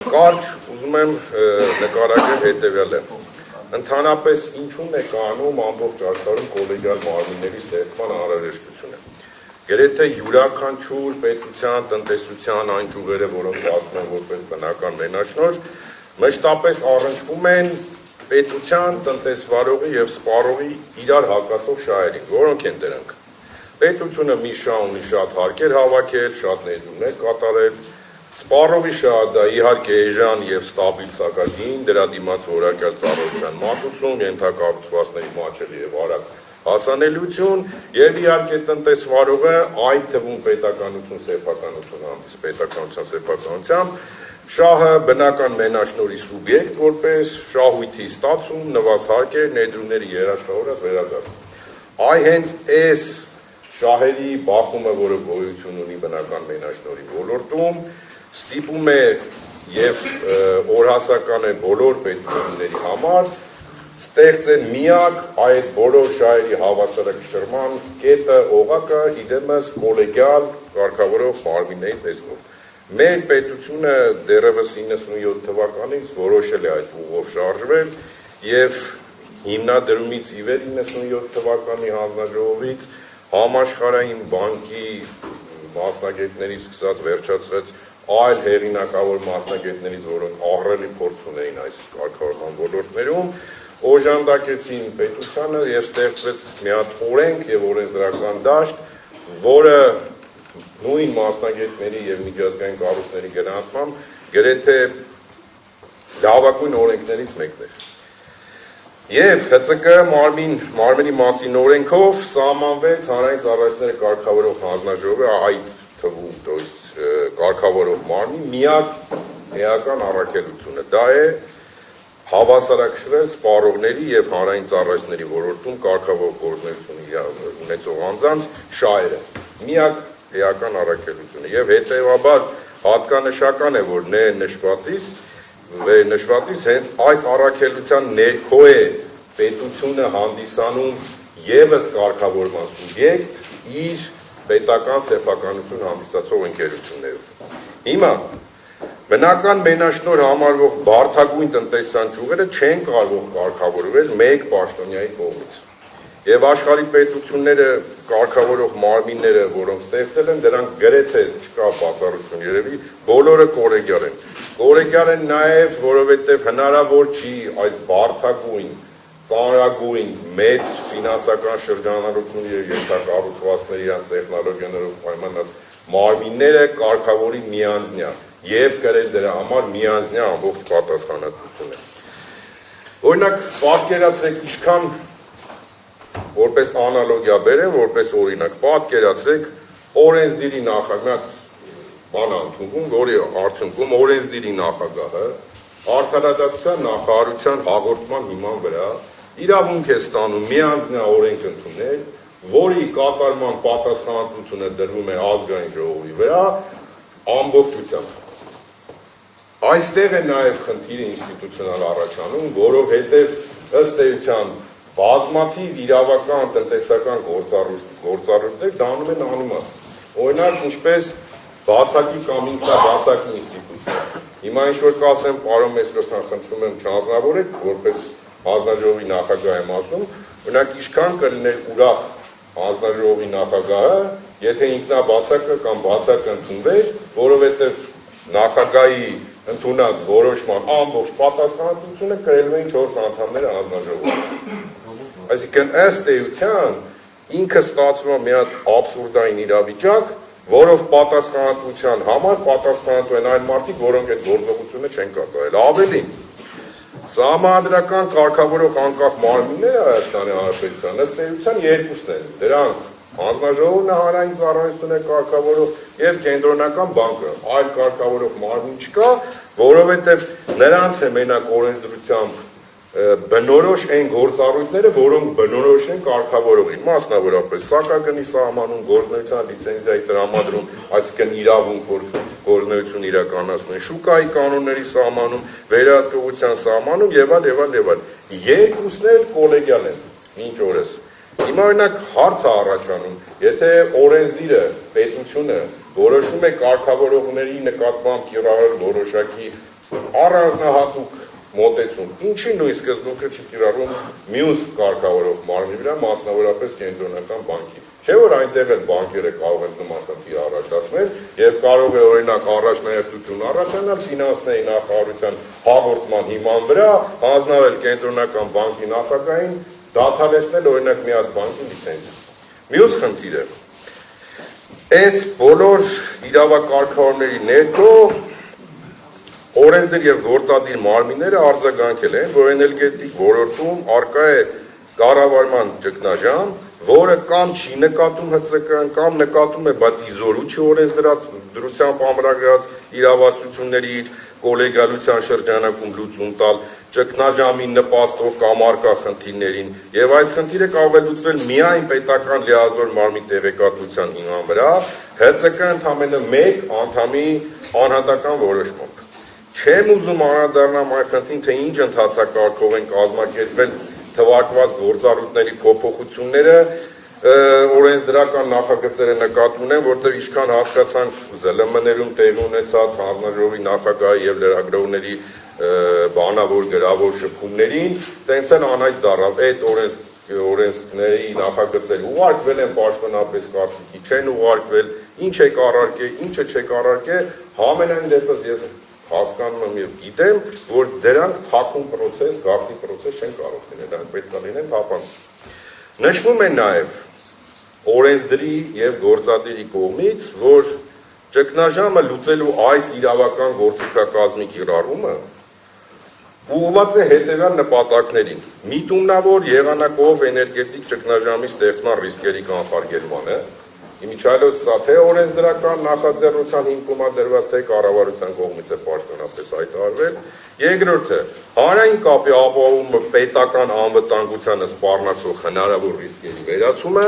Կարճ ուզում եմ նկարագրել հետևյալը։ Ընդհանրապես ինչու՞ն է կանում ամբողջ աշխարհում կոլեգիալ մարմինների ստեղծման անհրաժեշտությունը։ Գրեթե յուրաքանչյուր պետության, տնտեսության այն ճյուղերը, որոնք ասում են որպես բնական մենաշնորհ, մշտապես առնչվում են պետության, տնտեսվարողի եւ սպառողի իրար հակասող շահերին, որոնք են դրանք։ Պետությունը մի շահ ունի շատ հարկեր հավաքել, շատ ներդրումներ կատարել, սպառողի շահը դա իհարկե էժան եւ ստաբիլ սակագին, դրա դիմաց որակյալ ծառայության մատուցում, ենթակառուցվածքների մատչելի եւ արագ հասանելիություն եւ իհարկե տնտեսվարողը այդ թվում պետականություն, սեփականություն հանդիս պետականության սեփականությամբ շահը բնական մենաշնորհի սուբյեկտ որպես շահույթի ստացում, նվազ հարկեր, ներդրումների երաշխավորած վերադարձ։ Այ հենց այս շահերի բախումը, որը գոյություն ունի բնական մենաշնորհի ոլորտում, ստիպում է եւ օրհասական է բոլոր պետությունների համար ստեղծել միակ այդ բոլոր շահերի հավասարակշռման կետը օղակը իդեմս կոլեգիալ կարգավորող մարմինների տեսքով։ Մեր պետությունը դեռևս 97 թվականից որոշել է այդ ուղով շարժվել եւ հիմնադրումից ի վեր 97 թվականի հանձնաժողովից համաշխարհային բանկի մասնագետների սկսած վերջացրած այլ հեղինակավոր մասնագետներից, որոնք ահռելի փորձ ունեին այս կարգավորման ոլորտներում, օժանդակեցին պետությանը եւ ստեղծվեց մի հատ օրենք եւ օրենսդրական դաշտ, որը նույն մասնագետների եւ միջազգային կառույցների գրանցմամբ գրեթե լավագույն օրենքներից մեկն էր։ Եվ ՀԾԿ մարմնի մասին օրենքով սահմանվեց հանրային ծառայությունները կարգավորող հանձնաժողովի այդ թվում, то есть կարգավորող մարմնի միակ էական առաքելությունը դա է հավասարակշռել սպառողների եւ հանրային ծառայությունների ոլորտում կարգավորող գործունեություն ունեցող անձանց շահերը։ Միակ էական առաքելությունը եւ հետեւաբար հատկանշական է, որ նշվածից հենց այս առաքելության ներքո է պետությունը հանդիսանում եւս կարգավորման սուբյեկտ իր պետական սեփականություն հանդիսացող ընկերություններով։ Հիմա բնական մենաշնորհ համարվող բարդագույն տնտեսական ճյուղերը չեն կարող կարգավորվել մեկ պաշտոնյայի կողմից։ Եվ աշխարհի պետությունները կարգավորող մարմինները, որոնք ստեղծել են, դրանք գրեթե չկա բացառություն երևի, բոլորը կոլեգիալ են։ Կոլեգիալ են նաև, որովհետև հնարավոր չի այս բարդագույն, ծանրագույն, մեծ ֆինանսական շրջանառություն եւ ենթակառուցվածքների իրան տեխնոլոգիաներով պայմանած մարմինները կարգավորի միանձնյա եւ կրել դրա համար միանձնյա ամբողջ պատասխանատվությունը։ Օրինակ, պատկերացրեք ինչքան որպես անալոգիա բերեմ, որպես օրինակ, պատկերացրեք օրենսդիրի նախագահ բան ընդունում, որի արդյունքում օրենսդիրի նախագահը արդարադատության նախարարության հաղորդման հիման վրա իրավունք է ստանում միանձնյա օրենք ընդունել, որի կատարման պատասխանատվությունը դրվում է ազգային ժողովի վրա ամբողջությամբ։ Այստեղ է նաև խնդիրը ինստիտուցիոնալ առաջանում, որովհետև ըստ էության բազմաթիվ իրավական, տնտեսական գործառույթներ դառնում են անիմաստ։ Օրինակ, ինչպես բացակի կամ ինքնաբացակի ինստիտուտներ։ Հիմա ինչ-որ կասեմ, պարոն Մեսրոպյան, խնդրում եմ չանձնավորեք, որպես հանձնաժողովի նախագահ եմ ասում, օրինակ, ինչքան կլիներ ուրախ հանձնաժողովի նախագահը, եթե ինքնաբացակը կամ բացակը ընդունվեր, որովհետև նախագահի ընդունած որոշման ամբողջ պատասխանատվությունը կրելու էին 4 անդամները հանձնաժողովի։ Այսինքն ըստ էության ինքը ստացվում է մի հատ աբսուրդային իրավիճակ, որով պատասխանատվության համար պատասխանատու են այն մարդիկ, որոնք այդ գործողությունը չեն կատարել։ Ավելին, սահմանադրական կարգավորող անկախ մարմինները Հայաստանի Հանրապետության ըստ էության երկուսն են։ Դրանք հանձնաժողովն է հանրային ծառայությունները կարգավորող եւ կենտրոնական բանկը, այլ կարգավորող մարմին չկա, որովհետեւ նրանց է մենակ օրենսդրությամբ բնորոշ այն գործառույթները, որոնք բնորոշ են կարգավորողին, մասնավորապես սակագնի սահմանում, գործունեության լիցենզիայի տրամադրում, այսինքն իրավունք, որ գործունեություն իրականացնեն, շուկայի կանոնների սահմանում, վերահսկողության սահմանում եւ այլ։ Երկուսն էլ կոլեգիալ են մինչ օրս։ Հիմա օրինակ հարց է առաջանում, եթե օրենսդիրը պետությունը որոշում է կարգավորողների նկատմամբ կիրառել որոշակի առանձնահատուկ մոտեցում, ինչի նույն սկզբունքը չի կիրառում մյուս կարգավորող մարմնի վրա, մասնավորապես կենտրոնական բանկի։ Չէ՞ որ այնտեղ էլ բանկերը կարող են նման խնդիր առաջացնել եւ կարող է օրինակ առաջնահերթություն առաջանալ ֆինանսների նախարարության հաղորդման հիման վրա, հանձնարարել կենտրոնական բանկի նախագահին դադարեցնել օրինակ մի հատ բանկի լիցենզը։ Մյուս խնդիրը այս բոլոր իրավակարգավորների ներքո օրենսդիր եւ գործադիր մարմինները արձագանքել են, որ էներգետիկ ոլորտում արկա է կառավարման ճգնաժամ, որը կամ չի նկատում ՀՑԿ-ն, կամ նկատում է, բայց իզորու չի օրենսդրությամբ ամրագրած իրավասությունների իր կոլեգիալության շրջանակում լուծում տալ, ճգնաժամի նպաստող կամ արկա խնդիրներին, եւ այս խնդիրը կարող է լուծվել միայն պետական լիազոր մարմնի տեղեկատվության հիման վրա, ՀՑԿ ընդամենը մեկ անդամի անհատական որոշմամբ։ Չեմ ուզում անդրադառնամ այն խնդրին, թե ինչ ընթացակարգով են կազմակերպվել թվարկված գործառույթների փոփոխությունները, օրենսդրական նախագծերը նկատի ունեն, որտեղ ինչքան հասկացանք ԶԼՄ-ներում տեղի ունեցած հանձնաժողովի նախագահի եւ լրագրողների բանավոր գրավոր շփումներին, տենց էլ անայդ դառավ այդ օրենսների նախագծերը ուղարկվել են պաշտոնապես կարծիքի, չեն ուղարկվել, ինչ է առարկել, ինչը չեք առարկել, համենայն դեպս ես հասկանում եմ եւ գիտեմ, որ դրանք թաքուն process, գաղտնի process չեն կարող լինել, դրանք պետք է լինեն թափանցիկ։ Նշվում է նաեւ օրենսդրի եւ գործադիրի կողմից, որ ճգնաժամը լուծելու այս իրավական գործիքակազմի կիրառումը ուղղված է հետևյալ նպատակներին՝ միտումնավոր եղանակով էներգետիկ ճգնաժամի ստեղծման ռիսկերի կանխարգելմանը, իմիջիայլոց սա թե օրենսդրական նախաձեռնության հիմքում դրված, թե կառավարության կողմից է պաշտոնապես հայտարարվել, երկրորդը հանրային կապի ապահովումը պետական անվտանգությանը սպառնացող հնարավոր ռիսկերի վերացումը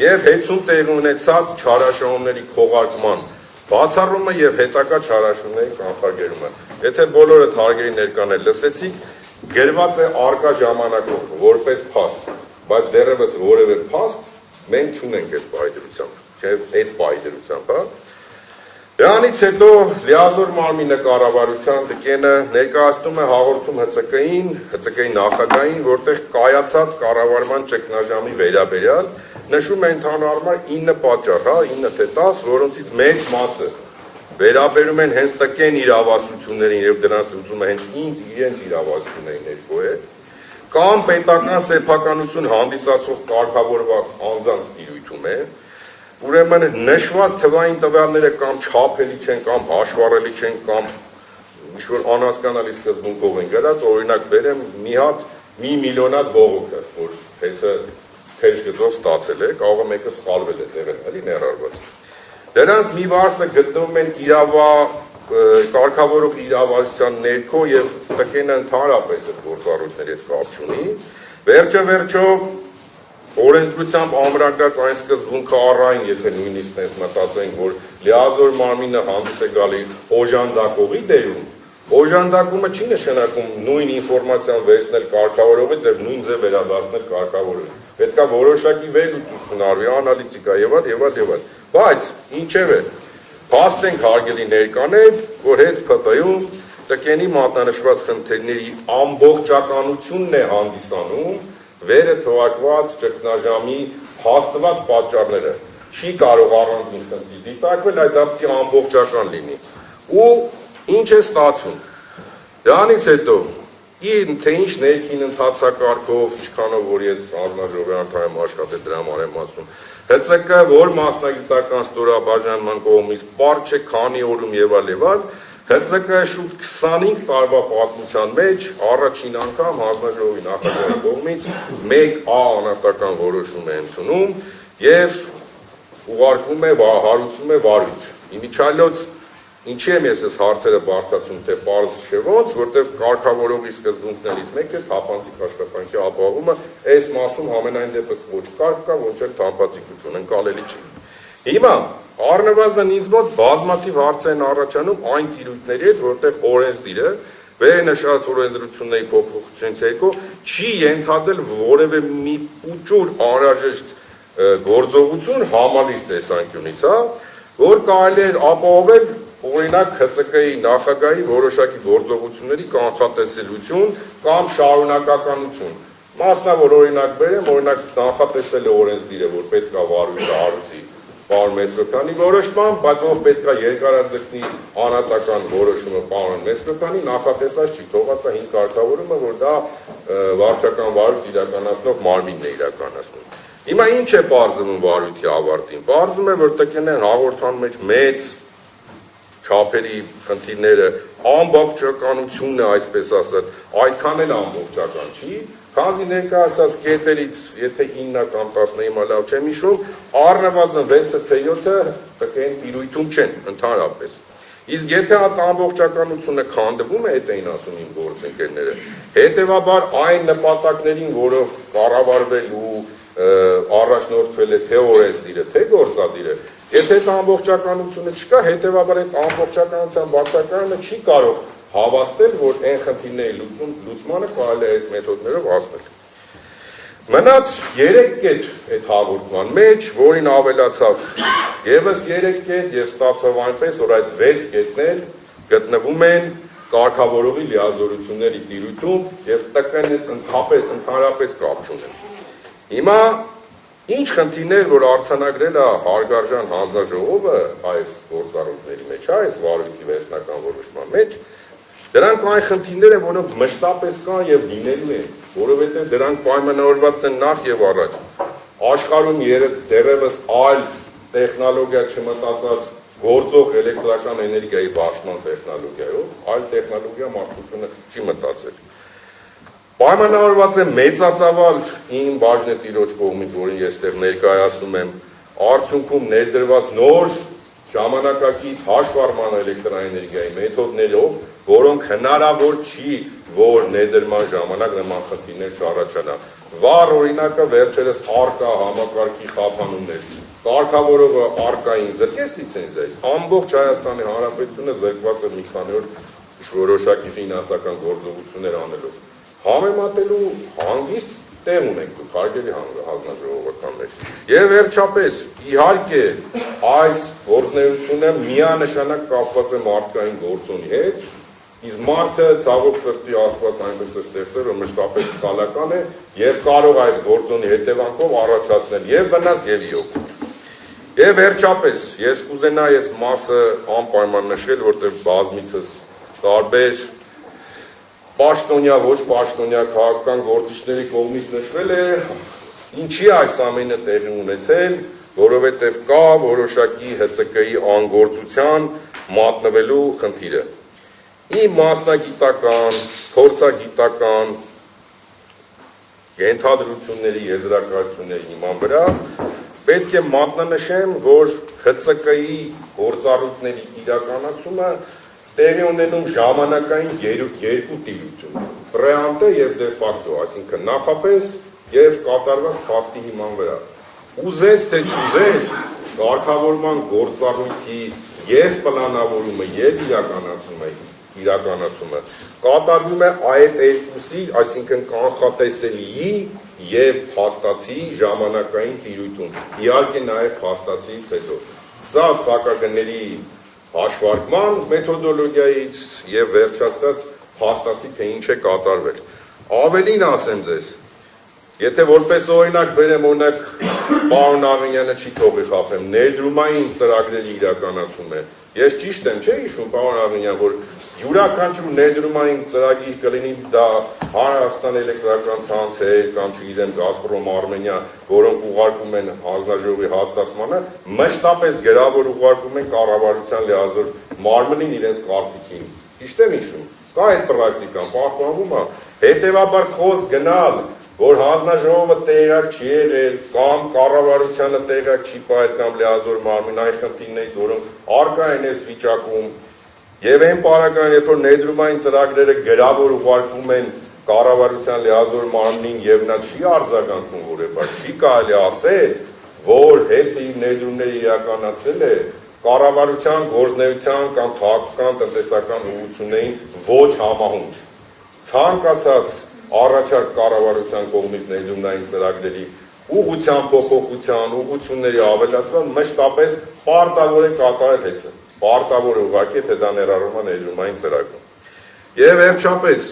եւ հետցում տեղի ունեցած չարաշահումների քողարկման բացառումը եւ հետագա չարաշահումների կանխարգելումը։ Եթե բոլորը հարգելի ներկաներ լսեցիք, գրված է արկա ժամանակով որպես փաստ, բայց դեռևս որևէ փաստ մենք չունենք այս պայդրությամբ, չէ, այդ պայդրությամբ, հա։ Դրանից հետո լիազոր մարմինը կառավարության տկենը ներկայացնում է հաղորդում ՀՑԿ-ի նախագահին, որտեղ կայացած կառավարման ճգնաժամի վերաբերյալ նշում է ընդհանուր առմամբ 9 պատճառ, հա, 9 թե 10, որոնցից մեծ մասը վերաբերում են հենց տկեն իրավասություններին եւ դրանց լուծումը հենց իրենց իրավասությունների ներքո է, կամ պետական սեփականություն հանդիսացող կարգավորված անձանց տիրույթում է, ուրեմն նշված թվային տվյալները կամ չափելի չեն, կամ հաշվառելի չեն, կամ ինչ-որ անհասկանալի սկզբունքով են գրած, օրինակ բերեմ մի հատ մի միլիոնատ բողոքը, որ հեծը թեժ գծով ստացել է, կարող է մեկը սխալվել է տեղել, էլի ներառված։ Դրանց մի վարսը գտնվում են կարգավորող իրավասության ներքո եւ տկենը ընդհանրապես այդ գործառույթների հետ կապ չունի։ Վերջո օրենսդրությամբ ամրագրած այն սկզբունքը առայն, եթե նույնիսկ մենք մտածենք, որ լիազոր մարմինը հանդիս է գալի օժանդակողի դերում, օժանդակումը չի նշանակում նույն ինֆորմացիան վերցնել կարգավորողից եւ նույն ձև վերադարձնել կարգավորողին։ Պետք է որոշակի վերլուծություն արվի, անալիտիկա եւ այլ։ Բայց ինչեւէ, փաստ ենք հարգելի ներկաներ, որ հետ ՓՊ-ում տկենի մատնանշված խնդիրների ամբողջականությունն է հանդիսանում վերը թվարկված ճգնաժամի հաստված պատճառները։ Չի կարող առանձին խնդիր դիտարկվել, այդ դեպքի ամբողջական լինի։ Ու ինչ է ստացվում։ Դրանից հետո թե ինչ ներքին ընթացակարգով, ինչքանով որ ես հանձնաժողովի անդամ եմ աշխատել դրա համար եմ ասում, ՀՑԿ որ մասնագիտական ստորաբաժանման կողմից պարզ չէ քանի օրում եւ այլ, ՀՑԿ շուտ 25 տարվա պատմության մեջ առաջին անգամ հանձնաժողովի նախագահի կողմից 1A անհատական որոշում է ընդունում եւ ուղարկվում է, հարուցում է վարույթ։ Իմիջիայլոց ինչի եմ ես այս հարցերը բարձրացնում, թե պարզ չէ ոնց, որտեղ կարգավորողի սկզբունքներից մեկը թափանցիկ աշխատանքի ապահովումը, այս մասում ամենայն դեպս ոչ կարգ կա, ոչ էլ թափանցիկություն, ընկալելի չի։ Հիմա առնվազն ինձ մոտ բազմաթիվ հարցեր են առաջանում այն տիրույթների հետ, որտեղ օրենսդիրը վերնշած օրենսդրությունների փոփոխությունից հետո չի ենթադրել որևէ մի ուճուր անհրաժեշտ գործողություն համալիր տեսանկյունից, հա, որ կարելի է ապահովել օրինակ ՀՑԿ-ի նախագահի որոշակի գործողությունների կանխատեսելիություն կամ շարունակականություն։ Մասնավոր օրինակ բերեմ, օրինակ կանխատեսել է օրենսդիրը, որ պետք է վարույթը հարուցի պարոն Մեսրոպյանի որոշմամբ, բայց ով պետք է երկարաձգնի անհատական որոշումը պարոն Մեսրոպյանի, նախատեսած չի, թողած է 5 կարգավորումը, որ դա վարչական վարույթ իրականացնող մարմինն է իրականացնում։ Հիմա ինչ է պարզվում վարույթի ավարտին։ Պարզվում է, որ տկենեն հաղորդման մեջ մեծ չափերի խնդիրները, ամբողջականությունն է, այսպես ասած, այդքան էլ ամբողջական չի, քանզի ներկայացած կետերից, եթե 9 կամ 10 հիմա լավ չեմ հիշում, առնվազն 6-ը թե 7-ը տկեն տիրույթում չեն, ընդհանրապես։ Իսկ եթե այդ ամբողջականությունը քանդվում է, այդ էին ասում իմ գործընկերները, հետևաբար այն նպատակներին, որով կառավարվելու առաջնորդվել է թե օրենսդիրը, թե գործադիրը, եթե այդ ամբողջականությունը չկա, հետևաբար այդ ամբողջականության բացակայանը չի կարող հավաստել, որ այն խնդիրների լուծմանը կարելի է այս մեթոդներով հասնել։ Մնաց 3 կետ այդ հաղորդման մեջ, որին ավելացավ եւս 3 կետ եւ ստացավ այնպես, որ այդ 6 կետներ գտնվում են կարգավորողի լիազորությունների տիրույթում եւ ՏԿ-ն ընդհանրապես կապ չունեն։ Հիմա ինչ խնդիրներ, որ արձանագրել է հարգարժան հանձնաժողովը այս գործառույթների մեջ, այս վարույթի վերջնական որոշման մեջ, դրանք այն խնդիրներ են, որոնք մշտապես կան եւ լինելու են, որովհետեւ դրանք պայմանավորված են նախ եւ առաջ աշխարհում դեռևս այլ տեխնոլոգիա չմտածած գործող էլեկտրական էներգիայի բաշխման տեխնոլոգիայով, այլ տեխնոլոգիա մարդկությունը չի մտածել։ Պայմանավորված է մեծածավալ իմ բաժնետիրոջ կողմից, որին ես այստեղ ներկայացնում եմ, արդյունքում ներդրված նոր ժամանակակից հաշվառման էլեկտրաէներգիայի մեթոդներով, որոնք հնարավոր չի, որ ներդրման ժամանակ նման խնդիրներ չառաջանա։ Վառ օրինակը վերջերս արկա համակարգի խափանումներ։ Կարգավորողը արկային զրկեց լիցենզիայից, ամբողջ Հայաստանի Հանրապետությունը զրկված է մի քանի օր որոշակի ֆինանսական գործողություններ անելով։ Համեմատելու հանգիստ տեղ ունենք դուք, հարգելի հանձնաժողովականներ։ Եվ վերջապես, իհարկե, այս գործունեությունը միանշանակ կապված է մարդկային գործոնի հետ, իսկ մարդը ցավոք սրտի Աստված այնպես է ստեղծել, որ մշտապես ցալական է եւ կարող այդ գործոնի հետևանքով առաջացնել եւ վնաս եւ իօգուտ։ Եվ վերջապես, ես կուզենայի այս մասը անպայման նշել, որտեղ բազմիցս տարբեր պաշտոնյա, ոչ պաշտոնյա քաղաքական գործիչների կողմից նշվել է, ինչի այս ամենը տեղի ունեցել, որովհետև կա որոշակի ՀՑԿ-ի անգործության մատնվելու խնդիրը։ Իմ մասնագիտական, փորձագիտական ենթադրությունների, եզրակացությունների հիման վրա պետք է մատնանշեմ, որ ՀՑԿ-ի գործառույթների իրականացումը տեղի ունենում ժամանակային երկու տիրույթում, պրեանտե եւ դե ֆակտո, այսինքն նախապես եւ կատարված փաստի հիման վրա։ Ուզես թե չուզես, կարգավորման գործառույթի եւ պլանավորումը եւ իրականացումը կատարվում է այդ երկուսի, այսինքն կանխատեսելի եւ փաստացի ժամանակային տիրույթում։ Իհարկե նաեւ փաստացից հետո։ Սա ցակագների հաշվարկման մեթոդոլոգիայից եւ վերջացած փաստացի թե ինչ է կատարվել։ Ավելին ասեմ ձեզ, եթե որպես օրինակ բերեմ օրինակ պարոն Աղինյանը չի թողի խափեմ, ներդրումային ծրագրերի իրականացում է։ Ես ճիշտ եմ, չէ՞ հիշում պարոն Աղինյան, որ յուրաքանչյուր ներդրումային ծրագիր կլինի դա Հայաստան էլեկտրական ցանցեր կամ չգիտեմ Գազպրոմ Արմենիա, որոնք ուղարկում են հանձնաժողովի հաստատմանը, մշտապես գրավոր ուղարկում են կառավարության լիազոր մարմնին իրենց կարծիքին։ Ճիշտ եմ հիշում։ Կա այդ պրակտիկան, պահպանվում է։ Հետևաբար խոսք գնալ, որ հանձնաժողովը տեղյակ չի եղել կամ կառավարությանը տեղյակ չի եղել կամ լիազոր մարմին այն խնդիրներից, որոնք առկա են այս վիճակում, եւ այն պարագան, երբ որ ներդրումային ծրագրերը գրավոր ուղարկվում են կառավարության լիազոր մարմնին եւ նա չի արձագանքում որևէ, չի կարելի ասել, որ հենց իր ներդրումները իրականացել է կառավարության գործնեության կամ քաղաքական տնտեսական ուղղություններին ոչ համահունչ։ Ցանկացած առաջարկ կառավարության կողմից ներդրումային ծրագրերի ուղղության փոփոխության, ուղղությունների ավելացման մշտապես պարտավոր է կատարել հեծը։ պարտավոր ուղղակի թե դա ներառում է ներդրումային ծրագրում։ Եվ վերջապես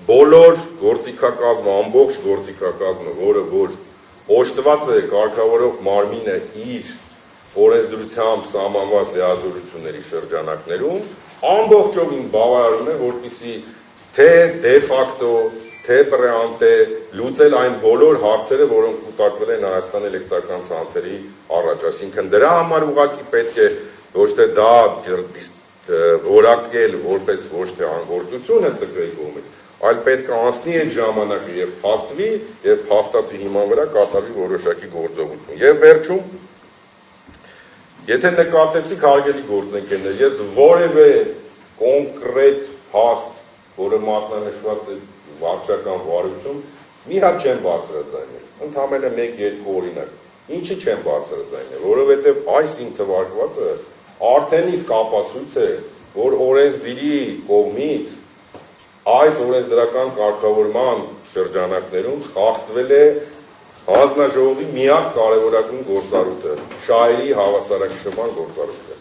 բոլոր գործիքակազմը, ամբողջ գործիքակազմը, որը որ օժտված է կարգավորող մարմինը իր օրենսդրությամբ սահմանված լիազորությունների շրջանակներում, ամբողջովին բավարարում է, որպեսզի թե դե ֆակտո, թե պրեանտե լուծել այն բոլոր հարցերը, որոնք կուտակվել են Հայաստանի էլեկտրական ցանցերի առաջ, այսինքն դրա համար ուղղակի պետք է ոչ թե դա որակել որպես ոչ թե անգործություն է ՑԿ-ի կողմից, այլ պետք է անցնի այդ ժամանակը եւ փաստվի եւ փաստացի հիման վրա կատարվի որոշակի գործողություն։ Եվ վերջում, եթե նկատեցիք հարգելի գործընկերներ, ես որևէ կոնկրետ փաստ, որը մատնանշված է վարչական վարություն, մի հատ չեմ բարձրաձայնել, ընդամենը 1-2 օրինակ։ Ինչի չեմ բարձրաձայնել, որովհետև այս իմ թվարկվածը արդեն իսկ ապացույց է, որ օրենսդիրի կողմից այս օրենսդրական կարգավորման շրջանակներում խախտվել է հանձնաժողովի միակ կարևորագույն գործառույթը՝ շահերի հավասարակշռման գործառույթը։